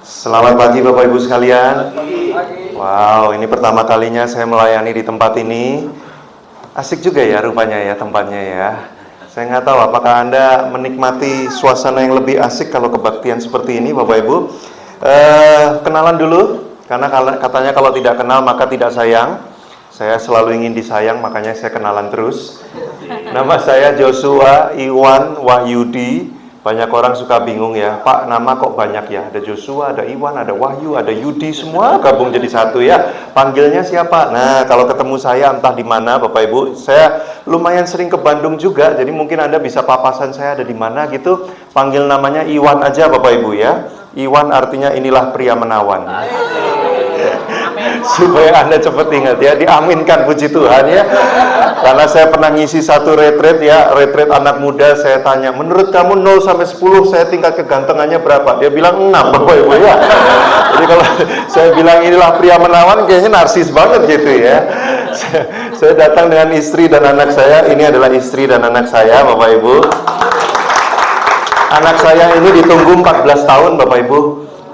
Selamat pagi Bapak Ibu sekalian. Wow, ini pertama kalinya saya melayani di tempat ini. Asik juga ya rupanya ya tempatnya ya. Saya nggak tahu apakah Anda menikmati suasana yang lebih asik kalau kebaktian seperti ini Bapak Ibu. Kenalan dulu, karena katanya kalau tidak kenal maka tidak sayang. Saya selalu ingin disayang, makanya saya kenalan terus. Nama saya Joshua Iwan Wahyudi. Banyak orang suka bingung ya, Pak, nama kok banyak ya? Ada Joshua, ada Iwan, ada Wahyu, ada Yudi, semua gabung jadi satu ya. Panggilnya siapa? Nah, kalau ketemu saya entah di mana Bapak Ibu, saya lumayan sering ke Bandung juga, jadi mungkin Anda bisa papasan saya ada di mana gitu. Panggil namanya Iwan aja Bapak Ibu ya. Iwan artinya inilah pria menawan. Supaya Anda cepat ingat ya, diaminkan puji Tuhan ya. Karena saya pernah ngisi satu retreat ya, retreat anak muda. Saya tanya, menurut kamu 0 sampai 10 saya tingkat kegantengannya berapa? Dia bilang 6 Bapak Ibu ya. Jadi kalau saya bilang inilah pria menawan, kayaknya narsis banget gitu ya. Saya datang dengan istri dan anak saya. Ini adalah istri dan anak saya Bapak Ibu. Anak saya ini ditunggu 14 tahun Bapak Ibu.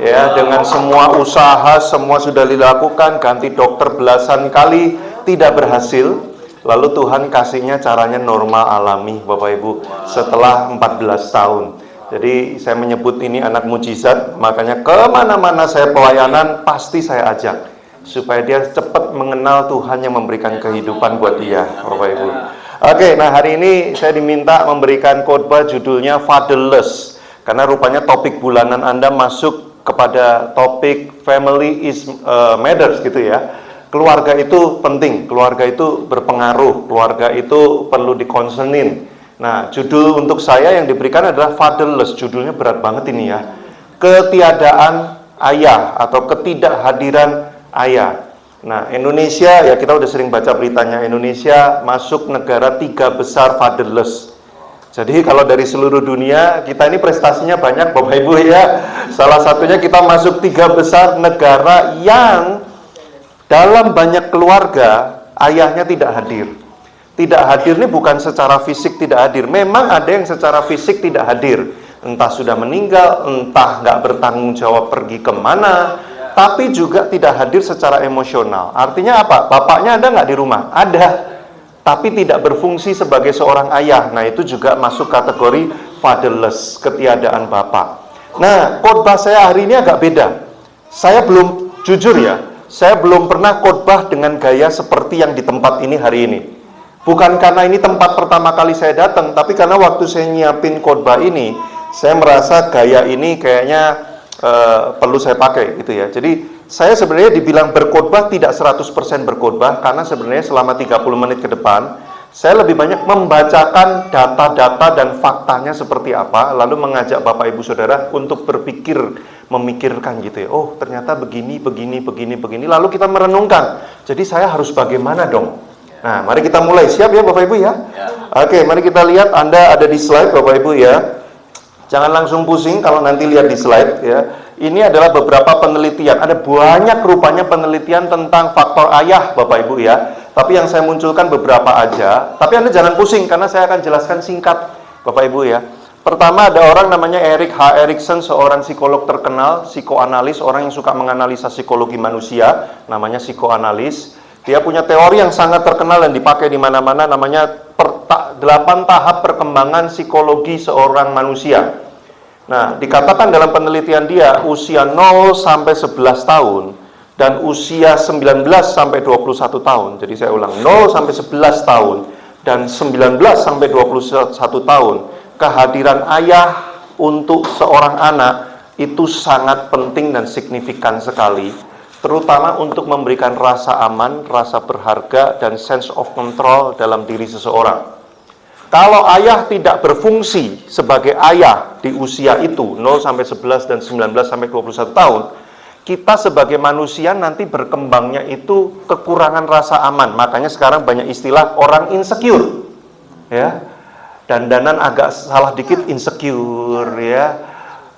Ya, dengan semua usaha, semua sudah dilakukan, ganti dokter belasan kali, tidak berhasil. Lalu Tuhan kasihnya caranya normal alami, Bapak Ibu, setelah 14 tahun. Jadi saya menyebut ini anak mujizat, makanya kemana-mana saya pelayanan, pasti saya ajak. Supaya dia cepat mengenal Tuhan yang memberikan kehidupan buat dia, Bapak Ibu. Oke, nah hari ini saya diminta memberikan khotbah judulnya Fatherless. Karena rupanya topik bulanan Anda masuk kepada topik family is matters gitu ya. Keluarga itu penting, keluarga itu berpengaruh, keluarga itu perlu dikonsernin. Nah, judul untuk saya yang diberikan adalah Fatherless. Judulnya berat banget ini ya. Ketiadaan ayah atau ketidakhadiran ayah. Nah, Indonesia ya kita udah sering baca beritanya, Indonesia masuk negara 3 besar fatherless. Jadi kalau dari seluruh dunia, kita ini prestasinya banyak Bapak Ibu ya. Salah satunya kita masuk 3 besar negara yang dalam banyak keluarga, ayahnya tidak hadir. Tidak hadir ini bukan secara fisik tidak hadir. Memang ada yang secara fisik tidak hadir. Entah sudah meninggal, entah nggak bertanggung jawab pergi kemana. Tapi juga tidak hadir secara emosional. Artinya apa? Bapaknya ada nggak di rumah? Ada. Tapi tidak berfungsi sebagai seorang ayah. Nah, itu juga masuk kategori fatherless, ketiadaan bapak. Nah, khotbah saya hari ini agak beda. Saya belum, jujur ya, saya belum pernah khotbah dengan gaya seperti yang di tempat ini hari ini. Bukan karena ini tempat pertama kali saya datang, tapi karena waktu saya nyiapin khotbah ini, saya merasa gaya ini kayaknya perlu saya pakai gitu ya. Jadi saya sebenarnya dibilang berkhotbah tidak 100% berkhotbah, karena sebenarnya selama 30 menit ke depan saya lebih banyak membacakan data-data dan faktanya seperti apa, lalu mengajak Bapak Ibu Saudara untuk berpikir, memikirkan gitu ya. Oh, ternyata begini, lalu kita merenungkan. Jadi saya harus bagaimana dong? Nah, mari kita mulai. Siap ya Bapak Ibu ya? Oke, mari kita lihat. Anda ada di slide Bapak Ibu ya. Jangan langsung pusing kalau nanti lihat di slide ya. Ini adalah beberapa penelitian. Ada banyak rupanya penelitian tentang faktor ayah Bapak Ibu ya. Tapi yang saya munculkan beberapa aja. Tapi Anda jangan pusing karena saya akan jelaskan singkat Bapak Ibu ya. Pertama ada orang namanya Erik H. Erikson, seorang psikolog terkenal, psikoanalis, orang yang suka menganalisa psikologi manusia, namanya psikoanalis. Dia punya teori yang sangat terkenal dan dipakai di mana-mana, namanya 8 tahap perkembangan psikologi seorang manusia. Nah, dikatakan dalam penelitian dia, usia 0 sampai 11 tahun dan usia 19 sampai 21 tahun. Jadi saya ulang, 0 sampai 11 tahun dan 19 sampai 21 tahun. Kehadiran ayah untuk seorang anak itu sangat penting dan signifikan sekali, terutama untuk memberikan rasa aman, rasa berharga, dan sense of control dalam diri seseorang. Kalau ayah tidak berfungsi sebagai ayah di usia itu, 0 sampai 11 dan 19 sampai 21 tahun, kita sebagai manusia nanti berkembangnya itu kekurangan rasa aman. Makanya sekarang banyak istilah orang insecure. Ya. Dandanan agak salah dikit insecure ya.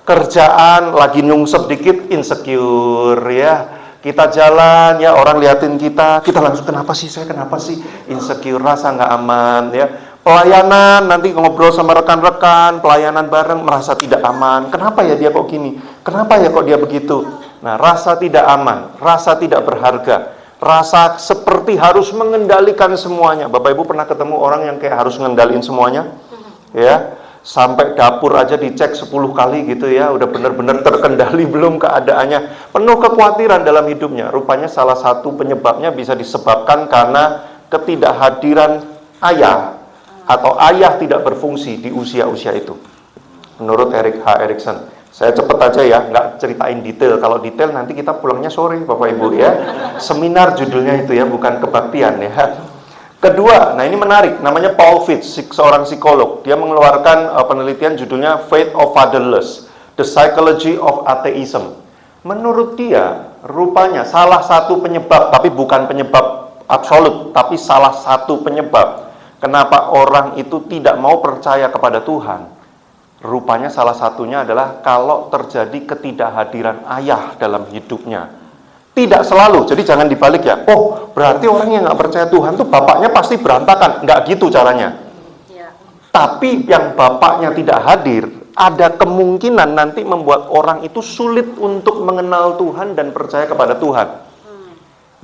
Kerjaan lagi nyungsep dikit insecure ya. Kita jalan ya, orang liatin kita langsung kenapa sih, insecure, rasa nggak aman ya. Pelayanan, nanti ngobrol sama rekan-rekan, pelayanan bareng, merasa tidak aman. Kenapa ya dia kok gini? Kenapa ya kok dia begitu? Nah, rasa tidak aman, rasa tidak berharga, rasa seperti harus mengendalikan semuanya. Bapak Ibu pernah ketemu orang yang kayak harus ngendaliin semuanya? Ya, sampai dapur aja dicek 10 kali gitu ya, udah benar-benar terkendali belum keadaannya. Penuh kekhawatiran dalam hidupnya. Rupanya salah satu penyebabnya bisa disebabkan karena ketidakhadiran ayah atau ayah tidak berfungsi di usia-usia itu. Menurut Erik H. Erikson. Saya cepet aja ya, nggak ceritain detail. Kalau detail nanti kita pulangnya sore, Bapak Ibu ya. Seminar judulnya itu ya, bukan kebaktian ya. Kedua, nah ini menarik, namanya Paul Fitch, seorang psikolog. Dia mengeluarkan penelitian judulnya Fate of Fatherless, The Psychology of Atheism. Menurut dia, rupanya salah satu penyebab, tapi bukan penyebab absolut, tapi salah satu penyebab kenapa orang itu tidak mau percaya kepada Tuhan. Rupanya salah satunya adalah kalau terjadi ketidakhadiran ayah dalam hidupnya. Tidak selalu, jadi jangan dibalik ya. Oh, berarti orang yang nggak percaya Tuhan tuh bapaknya pasti berantakan. Nggak gitu caranya. Ya. Tapi yang bapaknya tidak hadir, ada kemungkinan nanti membuat orang itu sulit untuk mengenal Tuhan dan percaya kepada Tuhan.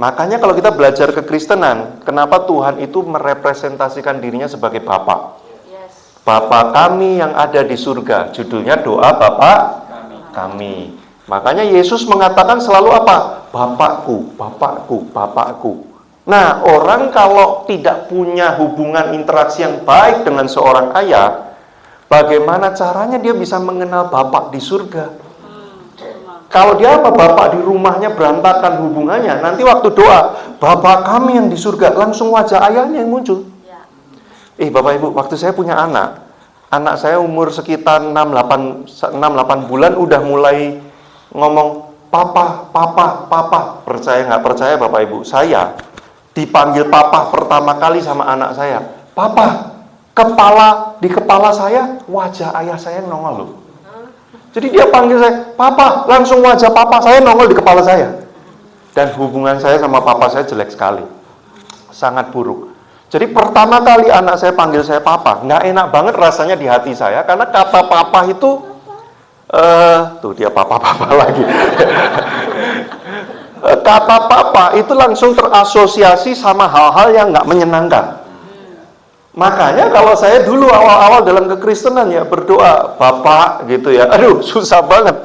Makanya kalau kita belajar kekristenan, kenapa Tuhan itu merepresentasikan dirinya sebagai Bapa? Bapa kami yang ada di surga, judulnya doa Bapa kami. Makanya Yesus mengatakan selalu apa? Bapakku, Bapakku, Bapakku. Nah, orang kalau tidak punya hubungan interaksi yang baik dengan seorang ayah, bagaimana caranya dia bisa mengenal Bapak di surga? Kalau dia apa? Bapak di rumahnya berantakan hubungannya, nanti waktu doa, Bapak kami yang di surga, langsung wajah ayahnya yang muncul. Bapak Ibu, waktu saya punya anak saya umur sekitar 6-8 bulan udah mulai ngomong, Papa, Papa, Papa. Percaya nggak percaya Bapak Ibu, saya dipanggil Papa pertama kali sama anak saya. Papa, di kepala saya, wajah ayah saya nongol loh. Jadi dia panggil saya, Papa, langsung wajah Papa saya nongol di kepala saya. Dan hubungan saya sama Papa saya jelek sekali. Sangat buruk. Jadi pertama kali anak saya panggil saya Papa, nggak enak banget rasanya di hati saya, karena kata Papa itu, tuh dia Papa lagi. Kata Papa itu langsung terasosiasi sama hal-hal yang nggak menyenangkan. Makanya kalau saya dulu awal-awal dalam kekristenan ya berdoa, Bapak gitu ya, aduh susah banget.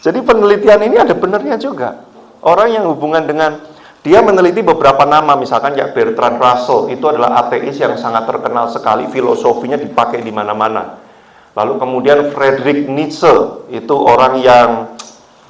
Jadi penelitian ini ada benernya juga. Orang yang hubungan dengan dia meneliti beberapa nama, misalkan ya Bertrand Russell, itu adalah ateis yang sangat terkenal sekali, filosofinya dipakai di mana-mana. Lalu kemudian Friedrich Nietzsche, itu orang yang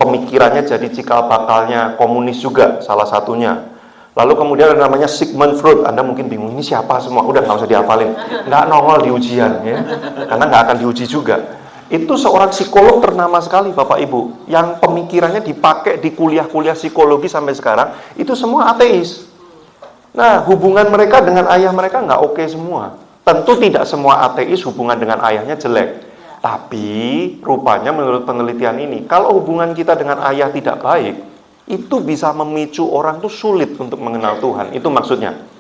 pemikirannya jadi cikal bakalnya komunis juga, salah satunya. Lalu kemudian ada namanya Sigmund Freud. Anda mungkin bingung, ini siapa semua? Udah nggak usah dihafalin, nggak nongol di ujian ya, karena nggak akan diuji juga. Itu seorang psikolog ternama sekali Bapak Ibu, yang pemikirannya dipakai di kuliah-kuliah psikologi sampai sekarang, itu semua ateis. Nah, hubungan mereka dengan ayah mereka nggak oke semua. Tentu tidak semua ateis hubungan dengan ayahnya jelek. Tapi rupanya menurut penelitian ini, kalau hubungan kita dengan ayah tidak baik, itu bisa memicu orang tuh sulit untuk mengenal Tuhan. Itu maksudnya.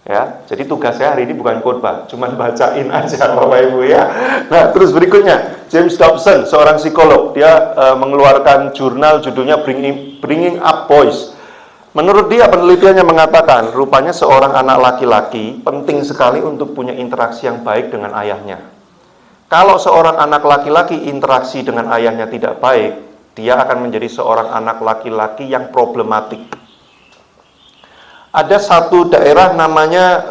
Ya, jadi tugas saya hari ini bukan khotbah, cuman bacain aja Bapak Ibu ya. Nah, terus berikutnya, James Dobson, seorang psikolog, dia mengeluarkan jurnal judulnya Bringing Up Boys. Menurut dia, penelitiannya mengatakan, rupanya seorang anak laki-laki penting sekali untuk punya interaksi yang baik dengan ayahnya. Kalau seorang anak laki-laki interaksi dengan ayahnya tidak baik, dia akan menjadi seorang anak laki-laki yang problematik. Ada satu daerah namanya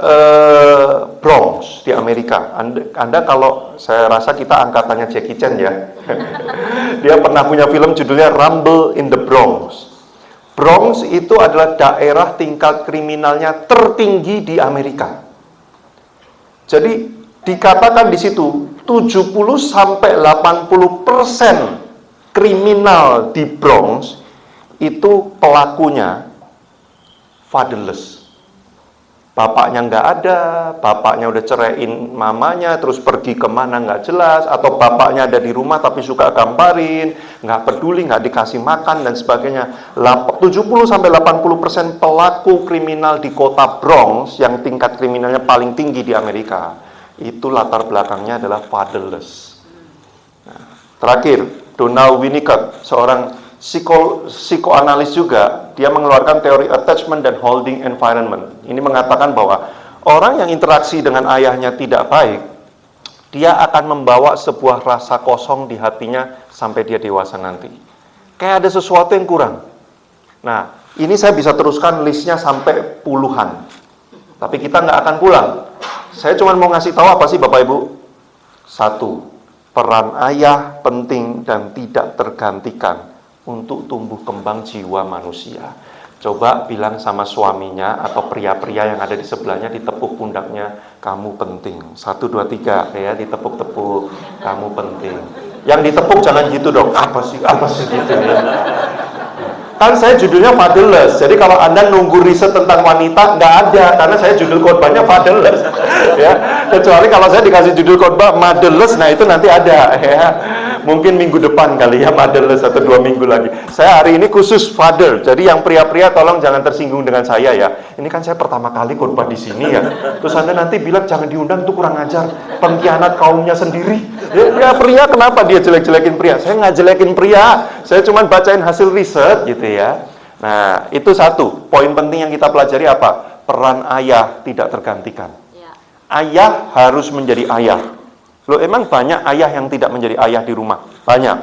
Bronx di Amerika. Anda kalau saya rasa kita angkatannya Jackie Chan ya. Dia pernah punya film judulnya Rumble in the Bronx. Bronx itu adalah daerah tingkat kriminalnya tertinggi di Amerika. Jadi dikatakan di situ 70-80% kriminal di Bronx itu pelakunya fatherless. Bapaknya nggak ada, bapaknya udah ceraiin mamanya, terus pergi kemana nggak jelas, atau bapaknya ada di rumah tapi suka gamparin, nggak peduli, nggak dikasih makan dan sebagainya. 70-80% pelaku kriminal di kota Bronx yang tingkat kriminalnya paling tinggi di Amerika, itu latar belakangnya adalah fatherless. Nah, terakhir, Donald Winnicott, seorang psikoanalis juga, dia mengeluarkan teori attachment dan holding environment. Ini mengatakan bahwa orang yang interaksi dengan ayahnya tidak baik, dia akan membawa sebuah rasa kosong di hatinya sampai dia dewasa nanti. Kayak ada sesuatu yang kurang. Nah, ini saya bisa teruskan listnya sampai puluhan. Tapi kita nggak akan pulang. Saya cuma mau ngasih tahu apa sih Bapak Ibu? 1, peran ayah penting dan tidak tergantikan untuk tumbuh kembang jiwa manusia. Coba bilang sama suaminya atau pria-pria yang ada di sebelahnya, ditepuk pundaknya, kamu penting. 1, 2, 3, ya, ditepuk-tepuk, kamu penting. Yang ditepuk jangan gitu dong, apa sih gitu ya. Kan saya judulnya fatherless, jadi kalau Anda nunggu riset tentang wanita, nggak ada, karena saya judul khotbahnya fatherless. Ya, kecuali kalau saya dikasih judul khotbah motherless, nah itu nanti ada, ya. Mungkin minggu depan kali ya, motherless, atau 2 minggu lagi. Saya hari ini khusus father, jadi yang pria-pria tolong jangan tersinggung dengan saya ya. Ini kan saya pertama kali khotbah di sini ya. Terus Anda nanti bilang jangan diundang, itu kurang ajar, pengkhianat kaumnya sendiri. Ya pria kenapa dia jelek-jelekin pria? Saya nggak jelekin pria, saya cuma bacain hasil riset gitu ya. Nah, itu 1 poin penting yang kita pelajari apa? Peran ayah tidak tergantikan. Ayah harus menjadi ayah. Loh, emang banyak ayah yang tidak menjadi ayah di rumah? Banyak.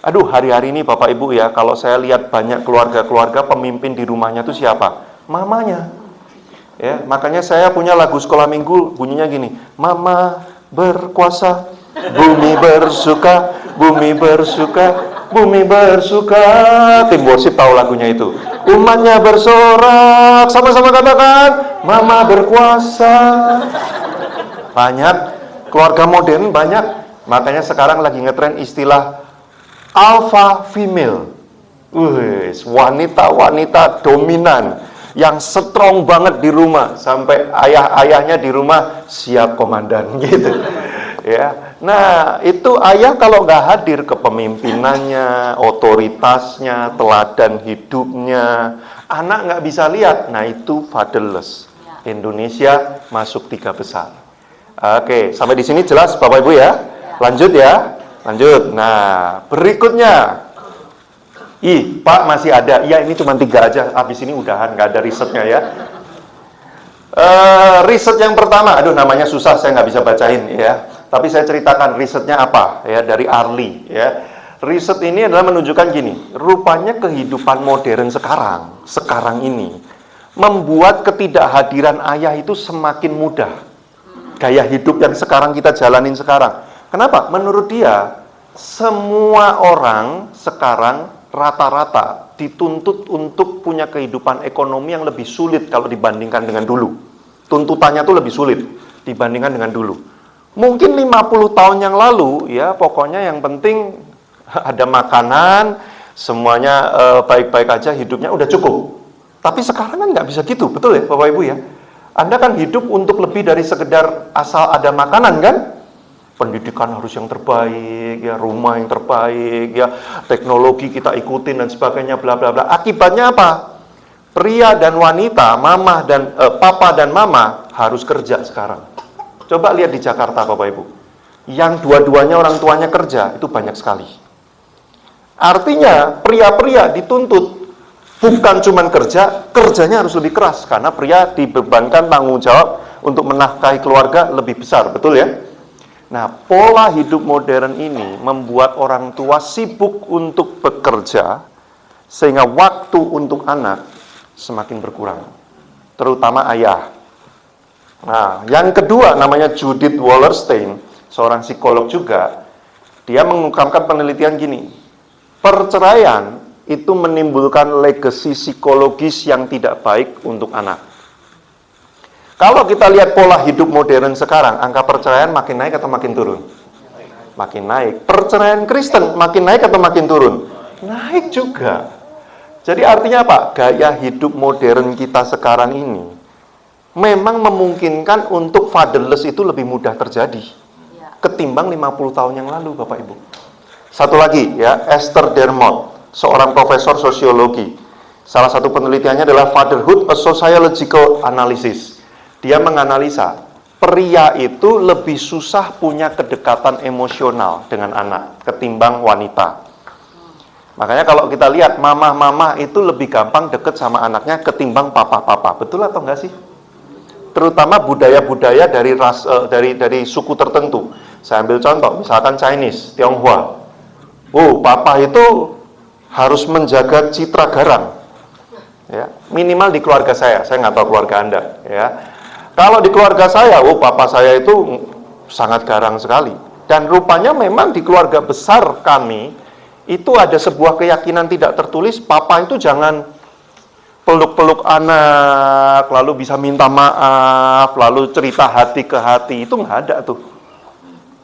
Aduh, hari-hari ini Bapak Ibu ya, kalau saya lihat banyak keluarga-keluarga pemimpin di rumahnya itu siapa? Mamanya. Ya, makanya saya punya lagu sekolah minggu bunyinya gini, Mama berkuasa, bumi bersuka, bumi bersuka, bumi bersuka. Tim worship tahu lagunya itu. Umatnya bersorak, sama-sama katakan, Mama berkuasa. Banyak keluarga modern, banyak. Makanya sekarang lagi ngetren istilah alpha female. Wanita-wanita dominan yang strong banget di rumah, sampai ayah-ayahnya di rumah siap komandan gitu. Ya, nah itu ayah kalau nggak hadir, kepemimpinannya, otoritasnya, teladan hidupnya, anak nggak bisa lihat. Nah itu fatherless. Indonesia masuk 3 besar. Oke, sampai di sini jelas Bapak Ibu ya? Lanjut ya, lanjut. Nah, berikutnya. Pak masih ada. Iya, ini cuma 3 aja. Habis ini udahan, nggak ada risetnya ya. Riset yang pertama, aduh namanya susah, saya nggak bisa bacain ya. Tapi saya ceritakan risetnya apa ya, dari Arli ya. Riset ini adalah menunjukkan gini, rupanya kehidupan modern sekarang ini membuat ketidakhadiran ayah itu semakin mudah. Gaya hidup yang sekarang kita jalanin sekarang. Kenapa? Menurut dia, semua orang sekarang rata-rata dituntut untuk punya kehidupan ekonomi yang lebih sulit kalau dibandingkan dengan dulu. Tuntutannya tuh lebih sulit dibandingkan dengan dulu. Mungkin 50 tahun yang lalu, ya pokoknya yang penting ada makanan, semuanya baik-baik aja, hidupnya udah cukup. Tapi sekarang kan nggak bisa gitu, betul ya Bapak Ibu ya? Anda kan hidup untuk lebih dari sekedar asal ada makanan kan? Pendidikan harus yang terbaik, ya rumah yang terbaik, ya teknologi kita ikutin dan sebagainya, bla bla bla. Akibatnya apa? Pria dan wanita, papa dan mama harus kerja sekarang. Coba lihat di Jakarta Bapak Ibu. Yang dua-duanya orang tuanya kerja, itu banyak sekali. Artinya pria-pria dituntut bukan cuma kerjanya harus lebih keras, karena pria dibebankan tanggung jawab untuk menafkahi keluarga lebih besar, betul ya? Nah, pola hidup modern ini membuat orang tua sibuk untuk bekerja, sehingga waktu untuk anak semakin berkurang, terutama ayah. Nah, yang kedua namanya Judith Wallerstein, seorang psikolog juga, dia mengungkapkan penelitian gini, perceraian itu menimbulkan legasi psikologis yang tidak baik untuk anak. Kalau kita lihat pola hidup modern sekarang, angka perceraian makin naik atau makin turun? Makin naik. Perceraian Kristen makin naik atau makin turun? Naik juga. Jadi artinya apa? Gaya hidup modern kita sekarang ini memang memungkinkan untuk fatherless itu lebih mudah terjadi ketimbang 50 tahun yang lalu, Bapak Ibu. Satu lagi ya, Esther Dermot, seorang profesor sosiologi. Salah satu penelitiannya adalah Fatherhood, a Sociological Analysis. Dia menganalisa pria itu lebih susah punya kedekatan emosional dengan anak ketimbang wanita. Makanya kalau kita lihat mama-mama itu lebih gampang deket sama anaknya ketimbang papa-papa. Betul atau enggak sih? Terutama budaya-budaya dari suku tertentu. Saya ambil contoh, misalkan Chinese, Tionghoa. Papa itu harus menjaga citra garang. Ya, minimal di keluarga saya nggak tahu keluarga Anda. Ya, kalau di keluarga saya, papa saya itu sangat garang sekali. Dan rupanya memang di keluarga besar kami itu ada sebuah keyakinan tidak tertulis, papa itu jangan peluk-peluk anak, lalu bisa minta maaf, lalu cerita hati ke hati, itu nggak ada tuh.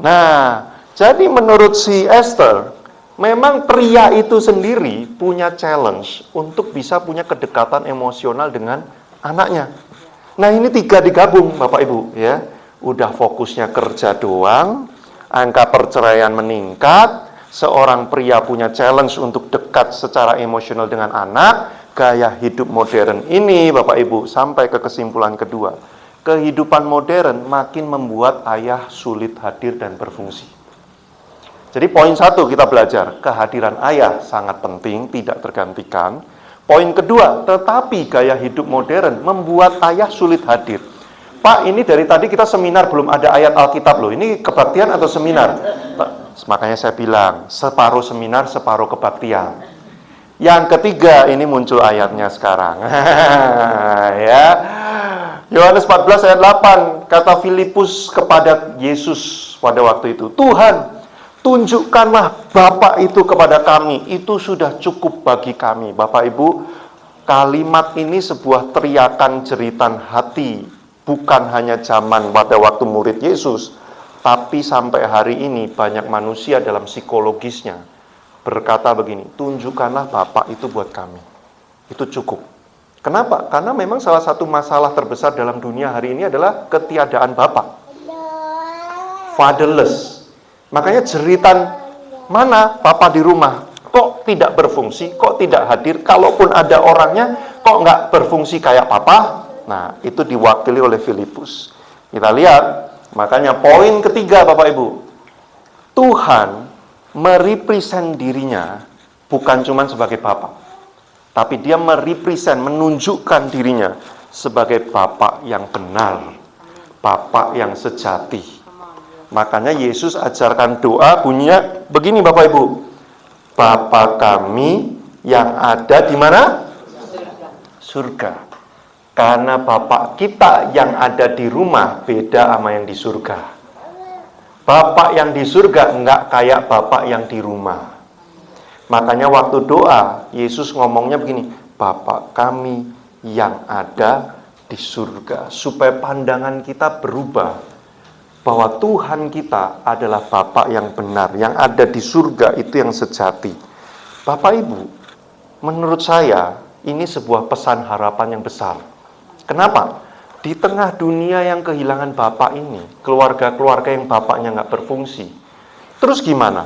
Nah, jadi menurut si Esther, memang pria itu sendiri punya challenge untuk bisa punya kedekatan emosional dengan anaknya. Nah, ini 3 digabung, Bapak Ibu, ya. Udah fokusnya kerja doang, angka perceraian meningkat, seorang pria punya challenge untuk dekat secara emosional dengan anak, gaya hidup modern ini, Bapak Ibu, sampai ke kesimpulan kedua. Kehidupan modern makin membuat ayah sulit hadir dan berfungsi. Jadi poin 1 kita belajar, kehadiran ayah sangat penting, tidak tergantikan. Poin kedua, tetapi gaya hidup modern membuat ayah sulit hadir. Pak, ini dari tadi kita seminar belum ada ayat Alkitab loh. Ini kebaktian atau seminar? Makanya saya bilang, separuh seminar, separuh kebaktian. Yang ketiga, ini muncul ayatnya sekarang. Ya. Yohanes 14 ayat 8, kata Filipus kepada Yesus pada waktu itu, Tuhan, tunjukkanlah Bapa itu kepada kami, itu sudah cukup bagi kami. Bapak Ibu, kalimat ini sebuah teriakan jeritan hati, bukan hanya zaman pada waktu murid Yesus, tapi sampai hari ini banyak manusia dalam psikologisnya berkata begini, tunjukkanlah Bapa itu buat kami. Itu cukup. Kenapa? Karena memang salah satu masalah terbesar dalam dunia hari ini adalah ketiadaan Bapa. Fatherless. Makanya jeritan, mana Papa di rumah? Kok tidak berfungsi? Kok tidak hadir? Kalaupun ada orangnya, kok nggak berfungsi kayak Papa? Nah, itu diwakili oleh Filipus. Kita lihat, makanya poin ketiga Bapak Ibu. Tuhan merepresent dirinya bukan cuma sebagai Bapa. Tapi dia merepresent, menunjukkan dirinya sebagai Bapa yang benar. Bapa yang sejati. Makanya Yesus ajarkan doa bunyinya begini Bapak Ibu. Bapa kami yang ada di mana? Surga. Karena Bapa kita yang ada di rumah beda sama yang di surga. Bapa yang di surga enggak kayak Bapa yang di rumah. Makanya waktu doa Yesus ngomongnya begini, Bapa kami yang ada di surga. Supaya pandangan kita berubah bahwa Tuhan kita adalah Bapa yang benar, yang ada di surga itu yang sejati. Bapak Ibu, menurut saya ini sebuah pesan harapan yang besar. Kenapa? Di tengah dunia yang kehilangan Bapa ini, keluarga-keluarga yang bapaknya nggak berfungsi, terus gimana?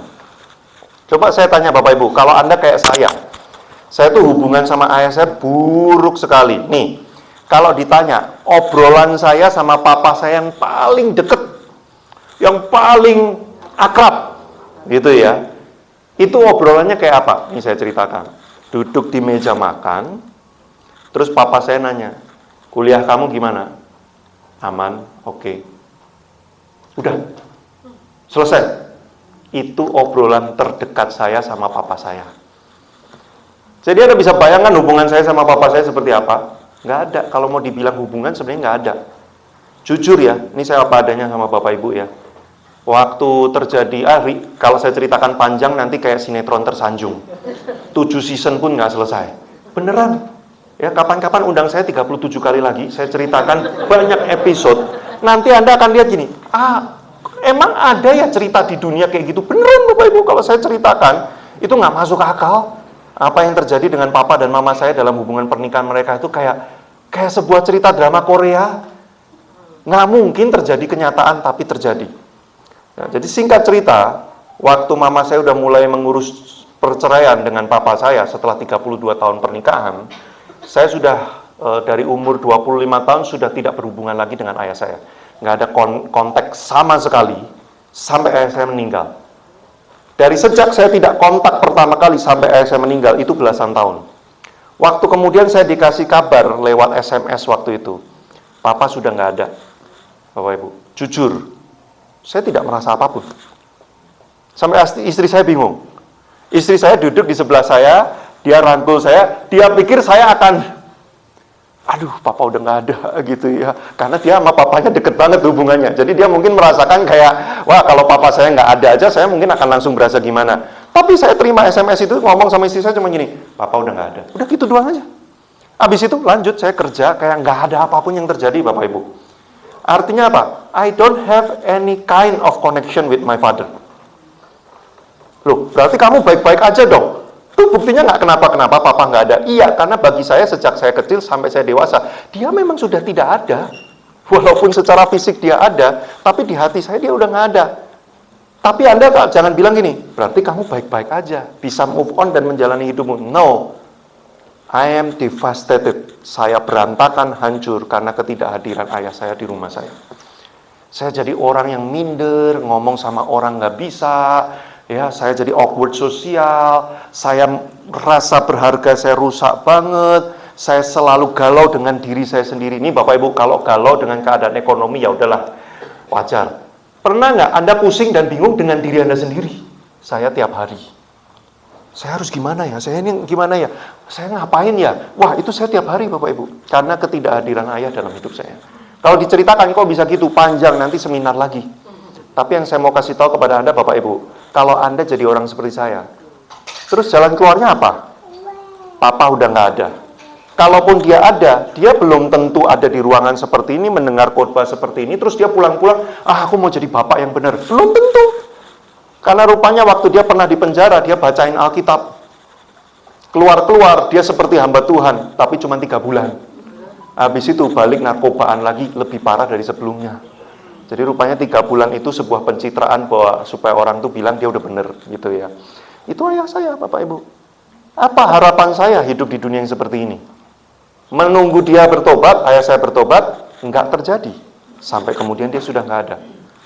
Coba saya tanya Bapak Ibu, kalau Anda kayak saya tuh hubungan sama ayah saya buruk sekali. Nih, kalau ditanya, obrolan saya sama papa saya yang paling deket, yang paling akrab, gitu ya. Itu obrolannya kayak apa? Ini saya ceritakan. Duduk di meja makan, terus papa saya nanya, kuliah kamu gimana? Aman, oke. Udah, selesai. Itu obrolan terdekat saya sama papa saya. Jadi Anda bisa bayangkan hubungan saya sama papa saya seperti apa? Nggak ada. Kalau mau dibilang hubungan sebenarnya nggak ada. Jujur ya, ini saya apa adanya sama Bapak Ibu ya. Waktu terjadi, kalau saya ceritakan panjang nanti kayak sinetron tersanjung. 7 season pun nggak selesai. Beneran. Ya, kapan-kapan undang saya 37 kali lagi, saya ceritakan banyak episode. Nanti Anda akan lihat gini, emang ada ya cerita di dunia kayak gitu? Beneran Bapak Ibu, kalau saya ceritakan, itu nggak masuk akal. Apa yang terjadi dengan papa dan mama saya dalam hubungan pernikahan mereka itu kayak sebuah cerita drama Korea. Nggak mungkin terjadi kenyataan, tapi terjadi. Nah, jadi singkat cerita, waktu mama saya udah mulai mengurus perceraian dengan papa saya setelah 32 tahun pernikahan, saya sudah dari umur 25 tahun sudah tidak berhubungan lagi dengan ayah saya. nggak ada kontak sama sekali sampai ayah saya meninggal. Dari sejak saya tidak kontak pertama kali sampai ayah saya meninggal, itu belasan tahun. Waktu kemudian saya dikasih kabar lewat SMS waktu itu, Papa sudah nggak ada. Bapak Ibu, jujur, saya tidak merasa apapun. Sampai istri saya bingung. Istri saya duduk di sebelah saya, dia rangkul saya, dia pikir saya akan, aduh Papa udah nggak ada gitu ya. Karena dia sama papanya deket banget hubungannya. Jadi dia mungkin merasakan kayak, wah kalau Papa saya nggak ada aja, saya mungkin akan langsung berasa gimana. Tapi saya terima SMS itu, ngomong sama istri saya cuma gini, Papa udah nggak ada. Udah gitu doang aja. Habis itu lanjut, saya kerja kayak nggak ada apapun yang terjadi Bapak Ibu. Artinya apa? I don't have any kind of connection with my father. Loh, berarti kamu baik-baik aja dong. Itu buktinya nggak kenapa-kenapa Papa nggak ada. Iya, karena bagi saya sejak saya kecil sampai saya dewasa, dia memang sudah tidak ada. Walaupun secara fisik dia ada, tapi di hati saya dia udah nggak ada. Tapi Anda jangan bilang gini, berarti kamu baik-baik aja, bisa move on dan menjalani hidupmu. No, I am devastated. Saya berantakan, hancur karena ketidakhadiran ayah saya di rumah saya. Saya jadi orang yang minder, ngomong sama orang nggak bisa. Ya, saya jadi awkward sosial, saya rasa berharga saya rusak banget, saya selalu galau dengan diri saya sendiri. Ini Bapak Ibu, kalau galau dengan keadaan ekonomi ya udahlah, wajar. Pernah nggak Anda pusing dan bingung dengan diri Anda sendiri? Saya tiap hari. Saya harus gimana ya? Saya ini gimana ya? Saya ngapain ya? Wah, itu saya tiap hari Bapak Ibu, karena ketidakhadiran ayah dalam hidup saya. Kalau diceritakan kok bisa gitu, panjang, nanti seminar lagi. Tapi yang saya mau kasih tahu kepada Anda Bapak Ibu, kalau Anda jadi orang seperti saya, terus jalan keluarnya apa? Papa udah nggak ada. Kalaupun dia ada, dia belum tentu ada di ruangan seperti ini, mendengar khotbah seperti ini, terus dia pulang-pulang, aku mau jadi bapak yang benar. Belum tentu. Karena rupanya waktu dia pernah di penjara, dia bacain Alkitab. Keluar-keluar, dia seperti hamba Tuhan, tapi cuma 3 bulan. Habis itu balik narkobaan lagi, lebih parah dari sebelumnya. Jadi rupanya 3 bulan itu sebuah pencitraan bahwa supaya orang tuh bilang dia udah bener gitu ya. Itu ayah saya Bapak Ibu. Apa harapan saya hidup di dunia yang seperti ini? Menunggu dia bertobat, ayah saya bertobat, enggak terjadi. Sampai kemudian dia sudah enggak ada.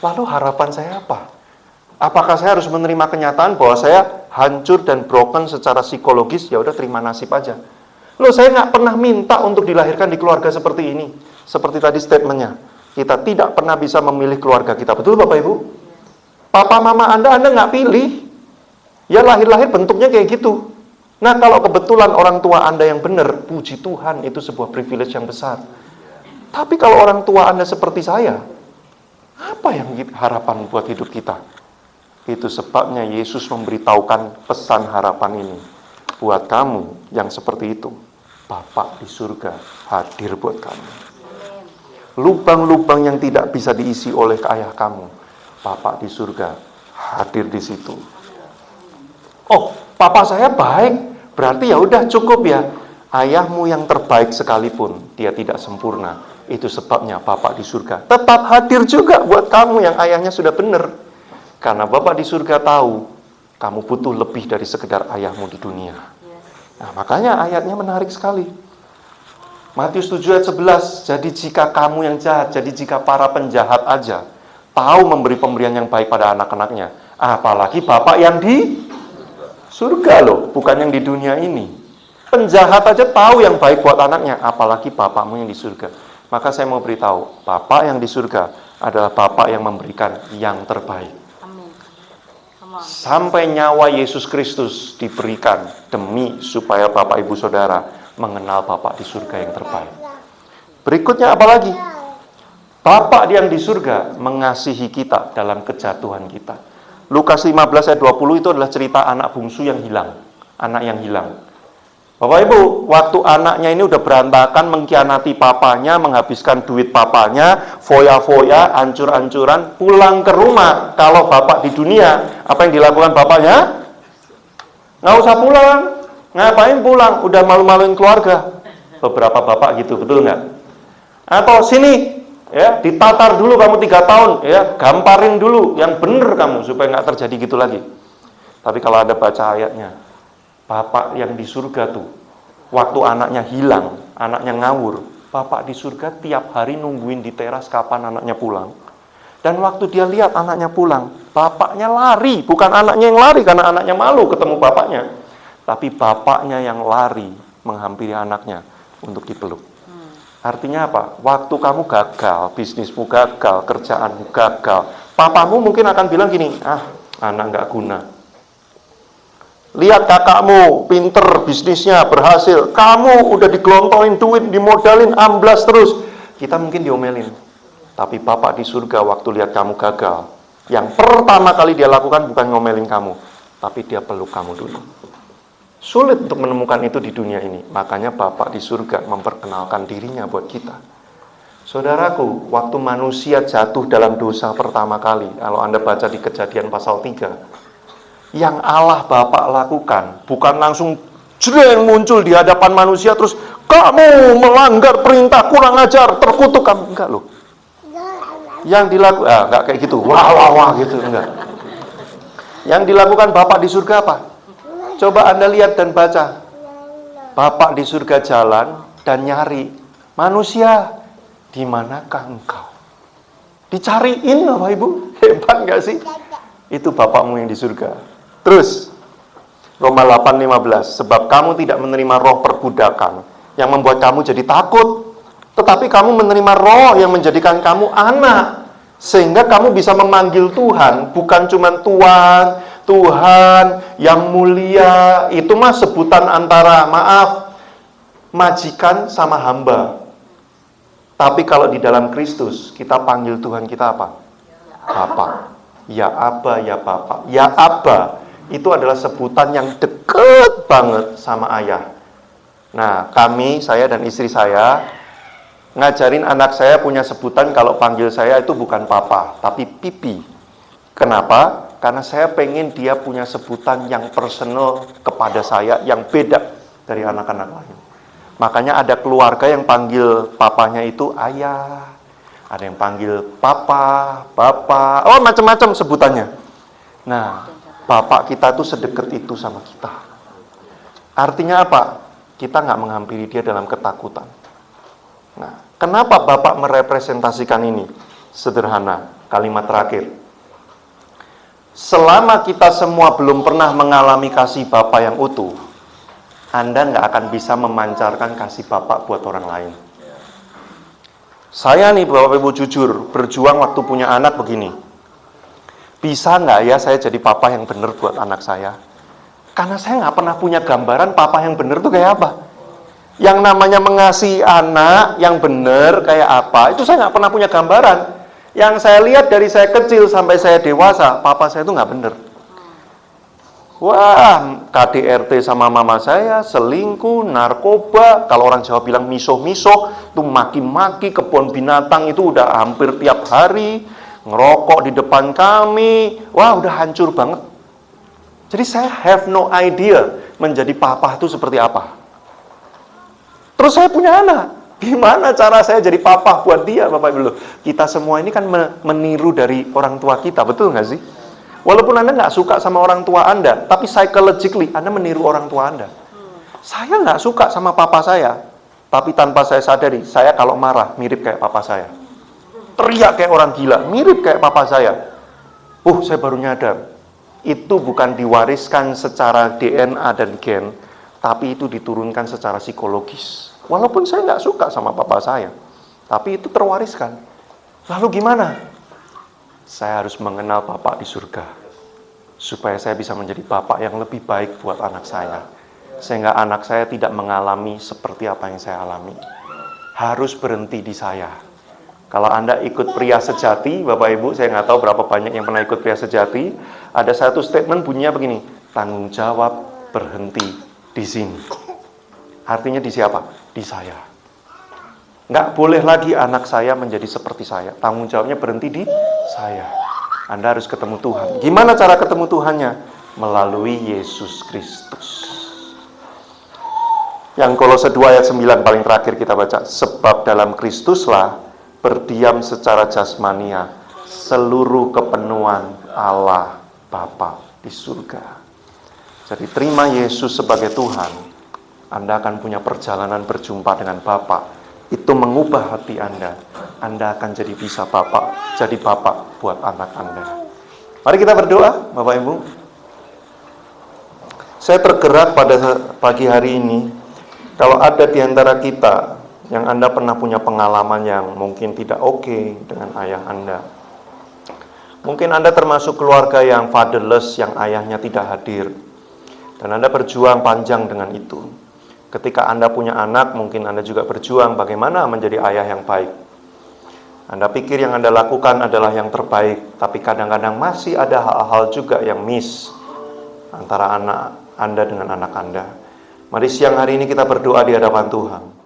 Lalu harapan saya apa? Apakah saya harus menerima kenyataan bahwa saya hancur dan broken secara psikologis? Ya udah terima nasib aja. Loh, saya enggak pernah minta untuk dilahirkan di keluarga seperti ini. Seperti tadi statementnya. Kita tidak pernah bisa memilih keluarga kita. Betul Bapak Ibu? Papa mama Anda nggak pilih. Ya lahir-lahir bentuknya kayak gitu. Nah kalau kebetulan orang tua Anda yang benar, puji Tuhan, itu sebuah privilege yang besar. Tapi kalau orang tua Anda seperti saya, apa yang harapan buat hidup kita? Itu sebabnya Yesus memberitahukan pesan harapan ini. Buat kamu yang seperti itu, Bapa di surga hadir buat kamu. Lubang-lubang yang tidak bisa diisi oleh ayah kamu, Papa di surga hadir di situ. Oh, papa saya baik, berarti ya udah cukup ya. Ayahmu yang terbaik sekalipun dia tidak sempurna. Itu sebabnya Papa di surga tetap hadir juga buat kamu yang ayahnya sudah benar. Karena Bapa di surga tahu kamu butuh lebih dari sekedar ayahmu di dunia. Nah, makanya ayatnya menarik sekali. Matius 7 ayat 11, jadi jika kamu yang jahat, jadi jika para penjahat aja tahu memberi pemberian yang baik pada anak-anaknya, apalagi Bapak yang di surga loh, bukan yang di dunia ini. Penjahat aja tahu yang baik buat anaknya, apalagi Bapakmu yang di surga. Maka saya mau beritahu, Bapak yang di surga adalah Bapak yang memberikan yang terbaik. Sampai nyawa Yesus Kristus diberikan demi supaya Bapak Ibu Saudara mengenal Bapak di surga yang terbaik. Berikutnya apa lagi? Bapak yang di surga mengasihi kita dalam kejatuhan kita. Lukas 15 ayat 20 itu adalah cerita anak bungsu yang hilang. Anak yang hilang. Bapak Ibu, waktu anaknya ini udah berantakan, mengkhianati papanya, menghabiskan duit papanya, foya-foya, ancur-ancuran, pulang ke rumah. Kalau bapak di dunia, apa yang dilakukan bapaknya? Nggak usah pulang. Ngapain pulang? Udah malu-maluin keluarga. Beberapa bapak gitu, betul nggak? Atau sini, ya ditatar dulu kamu 3 tahun, ya gamparin dulu yang bener kamu supaya nggak terjadi gitu lagi. Tapi kalau ada baca ayatnya, Bapak yang di surga tuh, waktu anaknya hilang, anaknya ngawur, Bapak di surga tiap hari nungguin di teras kapan anaknya pulang. Dan waktu dia lihat anaknya pulang, bapaknya lari. Bukan anaknya yang lari karena anaknya malu ketemu bapaknya. Tapi bapaknya yang lari menghampiri anaknya untuk dipeluk. Artinya apa? Waktu kamu gagal, bisnismu gagal, kerjaanmu gagal, papamu mungkin akan bilang gini, anak nggak guna. Lihat kakakmu, pinter bisnisnya, berhasil. Kamu udah digelontoin duit, dimodalin, amblas terus. Kita mungkin diomelin. Tapi Bapak di surga waktu lihat kamu gagal, yang pertama kali dia lakukan bukan ngomelin kamu, tapi dia peluk kamu dulu. Sulit untuk menemukan itu di dunia ini. Makanya Bapak di surga memperkenalkan dirinya buat kita. Saudaraku, waktu manusia jatuh dalam dosa pertama kali, kalau Anda baca di Kejadian pasal 3, yang Allah Bapak lakukan bukan langsung jreng muncul di hadapan manusia terus kamu melanggar perintah, kurang ajar, terkutuk kamu. Enggak loh. Yang dilakukan enggak kayak gitu. Wah gitu, enggak. Yang dilakukan Bapak di surga apa? Coba Anda lihat dan baca. Bapak di surga jalan dan nyari manusia, di manakah engkau? Dicariin Bapak Ibu. Hebat enggak sih? Itu Bapakmu yang di surga. Terus Roma 8:15, sebab kamu tidak menerima roh perbudakan yang membuat kamu jadi takut, tetapi kamu menerima roh yang menjadikan kamu anak, sehingga kamu bisa memanggil Tuhan, bukan cuma Tuhan, Tuhan yang mulia. Itu mah sebutan antara, majikan sama hamba. Tapi kalau di dalam Kristus, kita panggil Tuhan kita apa? Bapak. Ya Aba, ya Bapak. Ya Aba, itu adalah sebutan yang deket banget sama ayah. Nah, saya dan istri saya, ngajarin anak saya punya sebutan kalau panggil saya itu bukan papa, tapi pipi. Kenapa? Karena saya pengen dia punya sebutan yang personal kepada saya, yang beda dari anak-anak lain. Makanya ada keluarga yang panggil papanya itu ayah, ada yang panggil papa, bapak, macam-macam sebutannya. Nah, Bapak kita tuh sedekat itu sama kita. Artinya apa? Kita nggak menghampiri dia dalam ketakutan. Nah, kenapa Bapak merepresentasikan ini? Sederhana, kalimat terakhir. Selama kita semua belum pernah mengalami kasih Bapak yang utuh, Anda nggak akan bisa memancarkan kasih Bapak buat orang lain. Saya nih Bapak Ibu jujur, berjuang waktu punya anak begini. Bisa nggak ya saya jadi papa yang benar buat anak saya? Karena saya nggak pernah punya gambaran papa yang benar tuh kayak apa. Yang namanya mengasihi anak yang benar kayak apa, itu saya nggak pernah punya gambaran. Yang saya lihat dari saya kecil sampai saya dewasa, papa saya itu nggak benar. Wah, KDRT sama mama saya, selingkuh, narkoba, kalau orang Jawa bilang miso-miso, itu maki-maki, kebun binatang itu udah hampir tiap hari, ngerokok di depan kami, wah udah hancur banget. Jadi saya have no idea menjadi papa itu seperti apa. Terus saya punya anak, gimana cara saya jadi papa buat dia, Bapak Ibu? Kita semua ini kan meniru dari orang tua kita, betul nggak sih? Walaupun Anda nggak suka sama orang tua Anda, tapi psychologically Anda meniru orang tua Anda. Saya nggak suka sama papa saya, tapi tanpa saya sadari, saya kalau marah mirip kayak papa saya. Teriak kayak orang gila, mirip kayak papa saya. Saya baru nyadar, itu bukan diwariskan secara DNA dan gen, tapi itu diturunkan secara psikologis. Walaupun saya nggak suka sama papa saya, tapi itu terwariskan. Lalu gimana? Saya harus mengenal Bapak di surga, supaya saya bisa menjadi bapak yang lebih baik buat anak saya, sehingga anak saya tidak mengalami seperti apa yang saya alami. Harus berhenti di saya. Kalau Anda ikut Pria Sejati, Bapak Ibu, saya nggak tahu berapa banyak yang pernah ikut Pria Sejati, ada satu statement bunyinya begini, tanggung jawab berhenti di sini. Artinya di siapa? Di saya. Nggak boleh lagi anak saya menjadi seperti saya. Tanggung jawabnya berhenti di saya. Anda harus ketemu Tuhan. Gimana cara ketemu Tuhannya? Melalui Yesus Kristus. Yang Kolose 2 ayat 9 paling terakhir kita baca. Sebab dalam Kristuslah berdiam secara jasmania seluruh kepenuhan Allah Bapa di surga. Jadi terima Yesus sebagai Tuhan. Anda akan punya perjalanan berjumpa dengan Bapa itu mengubah hati Anda akan jadi bisa jadi bapak buat anak Anda. Mari kita berdoa, Bapak Ibu. Saya tergerak pada pagi hari ini, kalau ada di antara kita yang Anda pernah punya pengalaman yang mungkin tidak oke dengan ayah Anda. Mungkin Anda termasuk keluarga yang fatherless, yang ayahnya tidak hadir. Dan Anda berjuang panjang dengan itu. Ketika Anda punya anak, mungkin Anda juga berjuang bagaimana menjadi ayah yang baik. Anda pikir yang Anda lakukan adalah yang terbaik, tapi kadang-kadang masih ada hal-hal juga yang miss antara anak Anda dengan anak Anda. Mari siang hari ini kita berdoa di hadapan Tuhan.